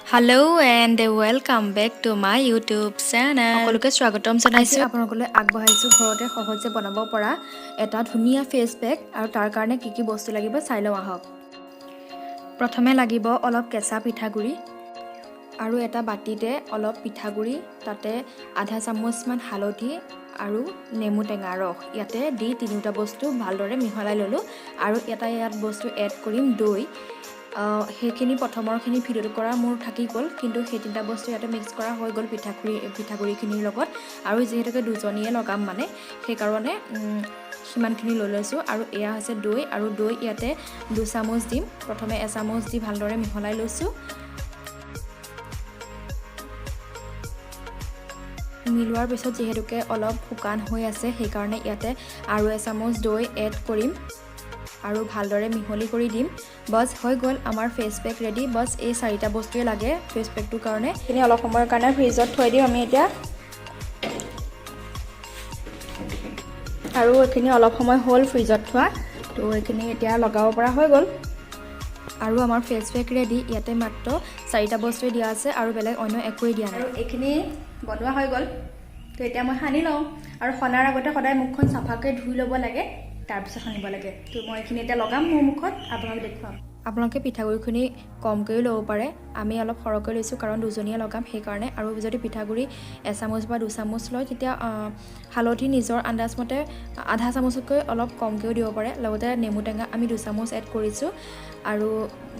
Hello and welcome back to my YouTube channel. সকলোকে স্বাগতম জনাইছো। আপোনালোকলৈ আগবঢ়াইছো ঘৰতে সহজে বনাব পৰা এটা ধুনীয়া ফেস পেক আৰু তাৰ কাৰণে কি কি বস্তু লাগিব চাই লওঁ আহক। প্ৰথমে লাগিব অলপ কেঁচা পিঠাগুৰি আৰু এটা বাটিতে অলপ পিঠাগুৰি তাতে আধা চামুচ মান হালধি আৰু নেমু টেঙা ৰস ইয়াতে দি তিনিটা বস্তু ভালদৰে মিহলাই ললো আৰু ইয়াত বস্তু এড কৰিম দৈ সেইখিনি প্ৰথমৰখিনি ভিডিঅ'টো কৰা মোৰ থাকি গ'ল কিন্তু সেই তিনিটা বস্তু ইয়াতে মিক্স কৰা হৈ গ'ল পিঠাগুৰিখিনিৰ লগত আৰু যিহেতুকে দুজনীয়ে লগাম মানে সেইকাৰণে সিমানখিনি লৈ লৈছোঁ আৰু এয়া হৈছে দৈ আৰু দৈ ইয়াতে 2 চামুচ দিম প্ৰথমে 1 চামুচ দি ভালদৰে মিহলাই লৈছোঁ মিলোৱাৰ পিছত যিহেতুকে অলপ শুকান হৈ আছে সেইকাৰণে ইয়াতে আৰু 1 চামুচ দৈ এড কৰিম আৰু ভালদৰে মিহলি কৰি দিম বস হৈ গ'ল আমাৰ ফেস পেক ৰেডি বস এই চাৰিটা বস্তুৱে লাগে ফেস পেকটোৰ কাৰণে এনে অলপ সময়ৰ কাৰণে ফ্ৰিজত থৈ দিম আমি এতিয়া আৰু এখিনি অলপ সময় হ'ল ফ্ৰিজত থোৱা তো এখিনি এতিয়া লগাব পৰা হৈ গ'ল আৰু আমাৰ ফেস পেক ৰেডি ইয়াতে মাত্ৰ চাৰিটা বস্তুৱে দিয়া আছে আৰু বেলেগ অন্য একোৱে দিয়া নাই আৰু এখিনি বনোৱা হৈ গ'ল তো এতিয়া মই সানি লওঁ আৰু সনাৰ আগতে সদায় মুখখন চাফাকৈ ধুই ল'ব লাগে তাৰপিছত সানিব লাগে তো মই এখিনি এতিয়া লগাম মোৰ মুখত আপোনালোকে দেখুৱাম আপোনালোকে পিঠাগুৰিখিনি কমকৈ ল'ব পাৰে আমি অলপ সৰহকৈ লৈছোঁ কাৰণ দুজনীয়ে লগাম সেইকাৰণে আৰু যদি পিঠাগুৰি 1 চামুচ বা 2 চামুচ লয় তেতিয়া হালধি নিজৰ আন্দাজ মতে আধা চামুচতকৈ অলপ কমকৈও দিব পাৰে লগতে নেমু টেঙা আমি 2 চামুচ এড কৰিছোঁ আৰু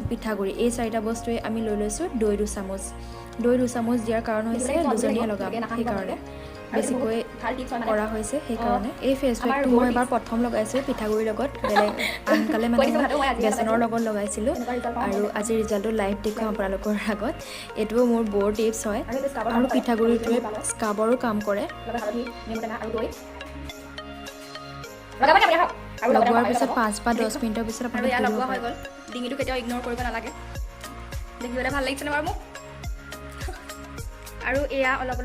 পিঠাগুৰি এই চাৰিটা বস্তুৱে আমি লৈ লৈছোঁ দৈ 2 চামুচ দিয়াৰ কাৰণ হৈছে দুজনীয়ে লগাম সেইকাৰণে বেছিকৈ কৰা হৈছে সেইকাৰণে এই ফেস পেকটো মই এবাৰ প্ৰথম লগাইছোঁ পিঠাগুৰিৰ লগত বেলেগ আনকালে মানে বেচনৰ লগত লগাইছিলোঁ আৰু আজি ৰিজাল্টটো লাইভ দেখুৱাম আপোনালোকৰ আগত এইটো মোৰ বৰ টিপছ হয় আৰু পিঠাগুৰিটোৱে স্কাবৰো কাম কৰে লগোৱাৰ পিছত 5 বা 10 মিনিটৰ পিছত আপুনি লগোৱা হৈ গ'ল ডিঙিটো কেতিয়াও ইগনোৰ কৰিব নালাগে দেখিবলৈ ভাল লাগিছে বাৰু মোক আৰু এয়া অলপ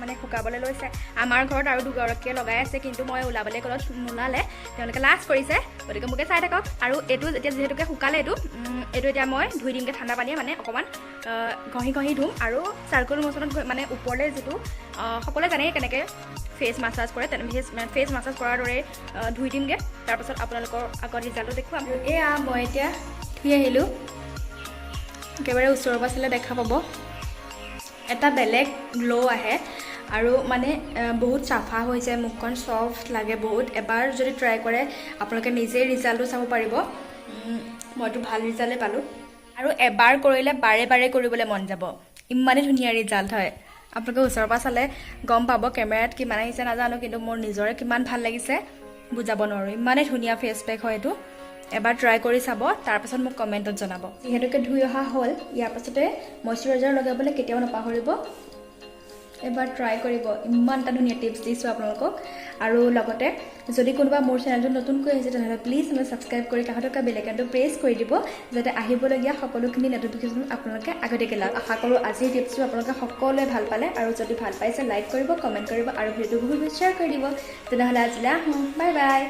মানে শুকাবলৈ লৈছে আমাৰ ঘৰত আৰু দুগৰাকীয়ে লগাই আছে কিন্তু মই ওলাবলৈ ক'লত নোলালে তেওঁলোকে লাজ কৰিছে গতিকে মোকে চাই থাকক আৰু এইটো এতিয়া যিহেতুকে শুকালে এইটো এতিয়া মই ধুই দিমকৈ ঠাণ্ডা পানীয়ে মানে অকণমান ঘঁহি ধুম আৰু চাৰ্কল মোচনত মানে ওপৰলৈ যিটো সকলোৱে জানেই কেনেকৈ ফেচ মাছাজ কৰে ফেচ মাছাজ কৰাৰ দৰে ধুই দিমগৈ তাৰপাছত আপোনালোকৰ আগত ৰিজাল্টটো দেখুৱাম এয়া মই এতিয়া ধুই আহিলোঁ একেবাৰে ওচৰৰ পৰা চালে দেখা পাব এটা বেলেগ গ্লো আহে আৰু মানে বহুত চাফা হৈছে মুখখন সফট লাগে বহুত এবাৰ যদি ট্ৰাই কৰে আপোনালোকে নিজে ৰিজাল্টটো চাব পাৰিব মইতো ভাল ৰিজাল্টে পালোঁ আৰু এবাৰ কৰিলে বাৰে বাৰে কৰিবলৈ মন যাব ইমানেই ধুনীয়া ৰিজাল্ট হয় আপোনালোকে ওচৰৰ পৰা চালে গম পাব কেমেৰাত কিমান আহিছে নাজানো কিন্তু মোৰ নিজৰে কিমান ভাল লাগিছে বুজাব নোৱাৰোঁ ইমানেই ধুনীয়া ফেচ পেক হয় এইটো এবাৰ ট্ৰাই কৰি চাব তাৰপাছত মোক কমেণ্টত জনাব যিহেতুকে ধুই অহা হ'ল ইয়াৰ পাছতে মইশ্চাৰাইজাৰ লগাবলৈ কেতিয়াও নাপাহৰিব এবাৰ ট্ৰাই কৰিব ইমান এটা ধুনীয়া টিপছ দিছোঁ আপোনালোকক আৰু লগতে যদি কোনোবা মোৰ চেনেলটো নতুনকৈ আহিছে তেনেহ'লে প্লিজ মোক ছাবস্ক্ৰাইব কৰি কাষত থকা বেল আইকনটো প্ৰেছ কৰি দিব যাতে আহিবলগীয়া সকলোখিনি নটিফিকেশ্যন আপোনালোকে আগতীয়াকৈ লাভ আশা কৰোঁ আজিৰ টিপছটো আপোনালোকে সকলোৱে ভাল পালে আৰু যদি ভাল পাইছে লাইক কৰিব কমেণ্ট কৰিব আৰু ভিডিঅ'টো বহুত শ্বেয়াৰ কৰি দিব তেনেহ'লে আজিলৈ আহোঁ বাই বাই